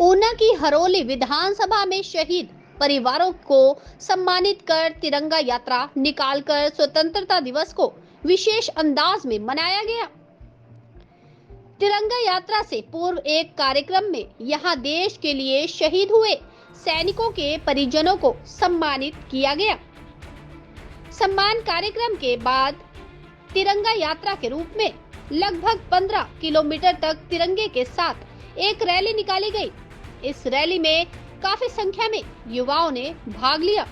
ऊना की हरोली विधानसभा में शहीद परिवारों को सम्मानित कर तिरंगा यात्रा निकालकर स्वतंत्रता दिवस को विशेष अंदाज में मनाया गया। तिरंगा यात्रा से पूर्व एक कार्यक्रम में यहां देश के लिए शहीद हुए सैनिकों के परिजनों को सम्मानित किया गया। सम्मान कार्यक्रम के बाद तिरंगा यात्रा के रूप में लगभग 15 किलोमीटर तक तिरंगे के साथ एक रैली निकाली गई। इस रैली में काफी संख्या में युवाओं ने भाग लिया।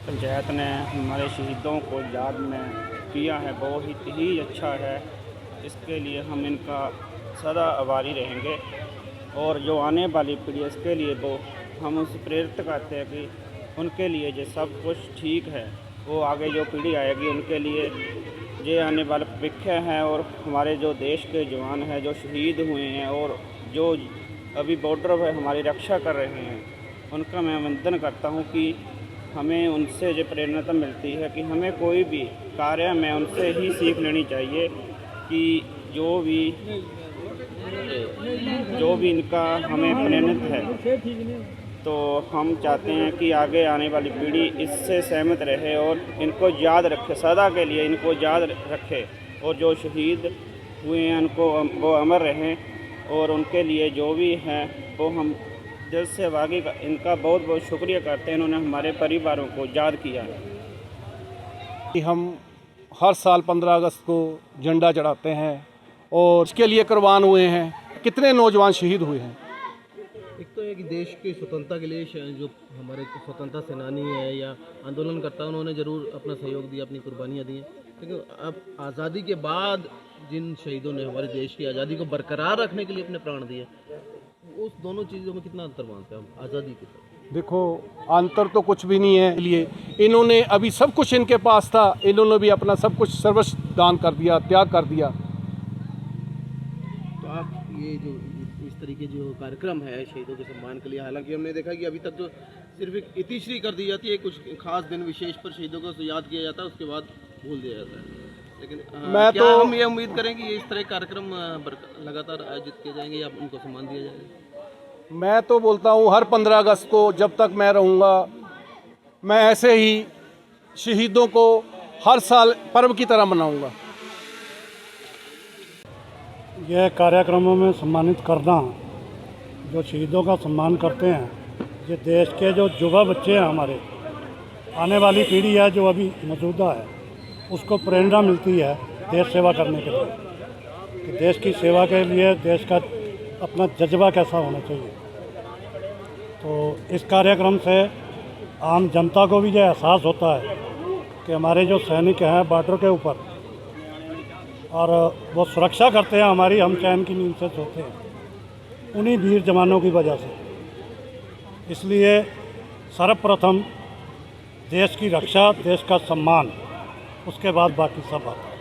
पंचायत ने हमारे शहीदों को याद में किया है, बहुत ही अच्छा है। इसके लिए हम इनका सदा आभारी रहेंगे और जो आने वाली पीढ़ी है इसके लिए वो हम उसे प्रेरित करते हैं कि उनके लिए जो सब कुछ ठीक है, वो आगे जो पीढ़ी आएगी उनके लिए जो आने वाले भविष्य हैं। और हमारे जो देश के जवान हैं जो शहीद हुए हैं और जो अभी बॉर्डर पर हमारी रक्षा कर रहे हैं, उनका मैं वंदन करता हूं कि हमें उनसे जो प्रेरणा मिलती है कि हमें कोई भी कार्य में उनसे ही सीख लेनी चाहिए कि जो भी इनका हमें प्रेरित है। तो हम चाहते हैं कि आगे आने वाली पीढ़ी इससे सहमत रहे और इनको याद रखे, सदा के लिए इनको याद रखे और जो शहीद हुए हैं उनको वो अमर रहें। और उनके लिए जो भी हैं वो हम दिल से वाकई इनका बहुत बहुत शुक्रिया करते हैं, इन्होंने हमारे परिवारों को याद किया है। हम हर साल 15 अगस्त को झंडा चढ़ाते हैं और इसके लिए कुर्बान हुए हैं। कितने नौजवान शहीद हुए हैं। एक तो है कि देश की स्वतंत्रता के लिए जो हमारे स्वतंत्रता सेनानी है या आंदोलनकर्ता, उन्होंने ज़रूर अपना सहयोग दिया, अपनी कुर्बानियाँ दी हैं। लेकिन अब आज़ादी के बाद जिन शहीदों ने हमारे देश की आज़ादी को बरकरार रखने के लिए अपने प्राण दिए, उस दोनों चीज़ों में कितना अंतर मानते हैं हम आज़ादी के साथ? देखो, अंतर तो कुछ भी नहीं है। लिए इन्होंने अभी सब कुछ इनके पास था, इन्होंने भी अपना सब कुछ सर्वस्व दान कर दिया, त्याग कर दिया। तो आप ये जो इस तरीके जो कार्यक्रम है शहीदों के सम्मान के लिए, हालांकि हमने देखा कि अभी तक जो सिर्फ एक इतिश्री कर दी जाती है, कुछ खास दिन विशेष पर शहीदों को याद किया जाता है, उसके बाद भूल दिया जाता है। लेकिन क्या हम ये उम्मीद करें कि ये इस तरह कार्यक्रम लगातार आयोजित किए जाएंगे या उनको सम्मान दिया जाएगा? मैं तो बोलता हूँ हर 15 अगस्त को जब तक मैं रहूँगा, मैं ऐसे ही शहीदों को हर साल पर्व की तरह मनाऊँगा। यह कार्यक्रमों में सम्मानित करना, जो शहीदों का सम्मान करते हैं, ये देश के जो युवा बच्चे हैं, हमारे आने वाली पीढ़ी है जो अभी मौजूदा है, उसको प्रेरणा मिलती है देश सेवा करने के लिए कि देश की सेवा के लिए देश का अपना जज्बा कैसा होना चाहिए। तो इस कार्यक्रम से आम जनता को भी यह एहसास होता है कि हमारे जो सैनिक हैं बॉर्डर के ऊपर, और वो सुरक्षा करते हैं हमारी, हम चैन की नींद से सोते हैं उन्हीं वीर जवानों की वजह से। इसलिए सर्वप्रथम देश की रक्षा, देश का सम्मान, उसके बाद बाकी सब आता है।